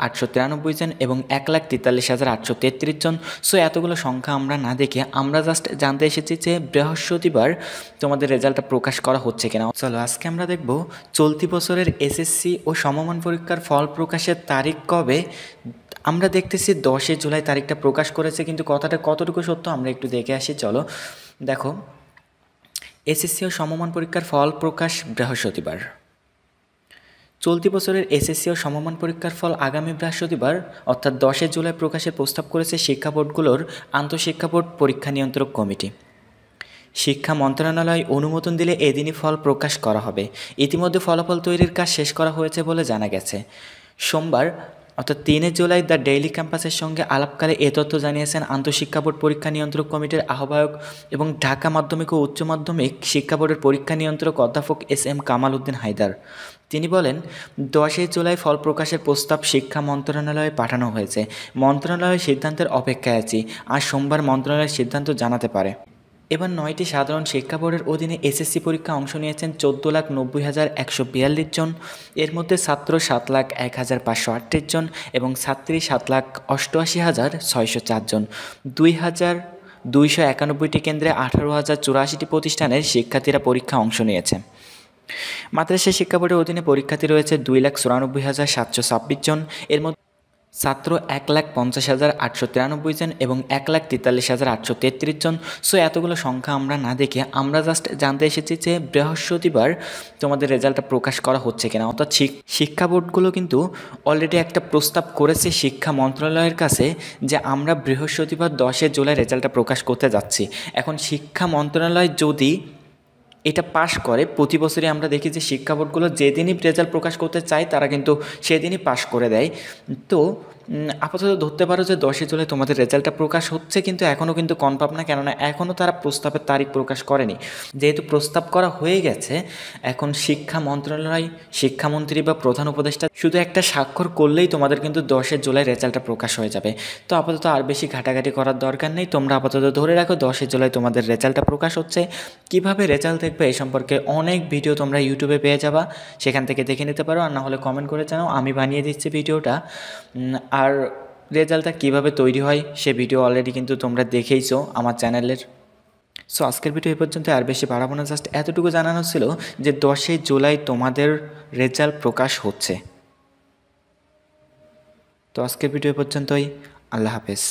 893 জন এবং 1,43,833 জন। সো এতগুলো সংখ্যা আমরা না দেখে আমরা জাস্ট জানতে এসেছি যে বৃহস্পতিবার তোমাদের রেজাল্টটা প্রকাশ করা হচ্ছে কিনা। চলো আজকে আমরা দেখব চলতি বছরের এসএসসি ও সমমান পরীক্ষার ফল প্রকাশের তারিখ কবে। আমরা দেখতেছি 10 জুলাই তারিখটা প্রকাশ করেছে, কিন্তু কথাটা কতটুকু সত্য আমরা একটু দেখে আসি। চলো দেখো, এসএসসি ও সমমান পরীক্ষার ফল প্রকাশ বৃহস্পতিবার। চলতি বছরের এসএসসি ও সমমান পরীক্ষার ফল আগামী বৃহস্পতিবার অর্থাৎ 10 জুলাই প্রকাশের প্রস্তাব করেছে শিক্ষা বোর্ডগুলোর আন্তঃশিক্ষা বোর্ড পরীক্ষা নিয়ন্ত্রক কমিটি। শিক্ষা মন্ত্রণালয় অনুমোদন দিলে এদিনই ফল প্রকাশ করা হবে। ইতিমধ্যে ফলাফল তৈরির কাজ শেষ করা হয়েছে বলে জানা গেছে। সোমবার অর্থাৎ 3 জুলাই দ্য ডেইলি ক্যাম্পাসের সঙ্গে আলাপকালে এ তথ্য জানিয়েছেন আন্তঃশিক্ষা বোর্ড পরীক্ষা নিয়ন্ত্রক কমিটির আহ্বায়ক এবং ঢাকা মাধ্যমিক ও উচ্চ মাধ্যমিক শিক্ষা বোর্ডের পরীক্ষা নিয়ন্ত্রক অধ্যাপক এস.এম. কামাল উদ্দিন হায়দার। তিনি বলেন, 10 জুলাই ফল প্রকাশের প্রস্তাব শিক্ষা মন্ত্রণালয়ে পাঠানো হয়েছে। মন্ত্রণালয়ের সিদ্ধান্তের অপেক্ষায় আছি। আজ সোমবার মন্ত্রণালয়ের সিদ্ধান্ত জানাতে পারে। এবার 9টি সাধারণ শিক্ষা বোর্ডের অধীনে এসএসসি পরীক্ষা অংশ নিয়েছেন 14,90,142 জন। এর মধ্যে ছাত্র 7,01,538 জন এবং ছাত্রী 7,88,604 জন। 2,291টি কেন্দ্রে 18,084টি প্রতিষ্ঠানের শিক্ষার্থীরা পরীক্ষা অংশ নিয়েছে। মাদ্রাসা শিক্ষা বোর্ডের অধীনে পরীক্ষার্থী রয়েছে 2,94,726 জন। এর মধ্যে ছাত্র 1,50,893 জন এবং 1,43,833 জন। সো এতগুলো সংখ্যা আমরা না দেখে আমরা জাস্ট জানতে এসেছি যে বৃহস্পতিবার তোমাদের রেজাল্টটা প্রকাশ করা হচ্ছে কিনা। অর্থাৎ শিক্ষা বোর্ডগুলো কিন্তু অলরেডি একটা প্রস্তাব করেছে শিক্ষা মন্ত্রণালয়ের কাছে যে আমরা বৃহস্পতিবার 10 জুলাই রেজাল্টটা প্রকাশ করতে যাচ্ছি। এখন শিক্ষা মন্ত্রণালয় যদি এটা পাশ করে, প্রতি বছরই আমরা দেখি যে শিক্ষা বোর্ডগুলো যেদিনই রেজাল্ট প্রকাশ করতে চায় তারা কিন্তু সেদিনই পাশ করে দেয়। তো আপাতত ধরতে পারো যে 10 জুলাই তোমাদের রেজাল্টটা প্রকাশ হচ্ছে, কিন্তু এখনও কিন্তু কনফার্ম না, কেননা এখনও তারা প্রস্তাবের তারিখ প্রকাশ করেনি। যেহেতু প্রস্তাব করা হয়ে গেছে, এখন শিক্ষা মন্ত্রণালয় শিক্ষামন্ত্রী বা প্রধান উপদেষ্টা শুধু একটা স্বাক্ষর করলেই তোমাদের কিন্তু 10 জুলাই রেজাল্টটা প্রকাশ হয়ে যাবে। তো আপাতত আর বেশি ঘাটাঘাটি করার দরকার নেই। তোমরা আপাতত ধরে রাখো 10 জুলাই তোমাদের রেজাল্টটা প্রকাশ হচ্ছে। কিভাবে রেজাল্ট দেখবে এই সম্পর্কে অনেক ভিডিও তোমরা ইউটিউবে পেয়ে যাবা, সেখান থেকে দেখে নিতে পারো। আর না হলে কমেন্ট করে জানাও, আমি বানিয়ে দিচ্ছি ভিডিওটা। আর রেজাল্টটা কীভাবে তৈরি হয় সে ভিডিও অলরেডি কিন্তু তোমরা দেখেইছো আমার চ্যানেলের। সো আজকের ভিডিও এ পর্যন্ত, আর বেশি বাড়াবো না, জাস্ট এতটুকু জানানো ছিল যে 10 জুলাই তোমাদের রেজাল্ট প্রকাশ হচ্ছে। তো আজকের ভিডিও এ পর্যন্তই। আল্লাহ হাফেজ।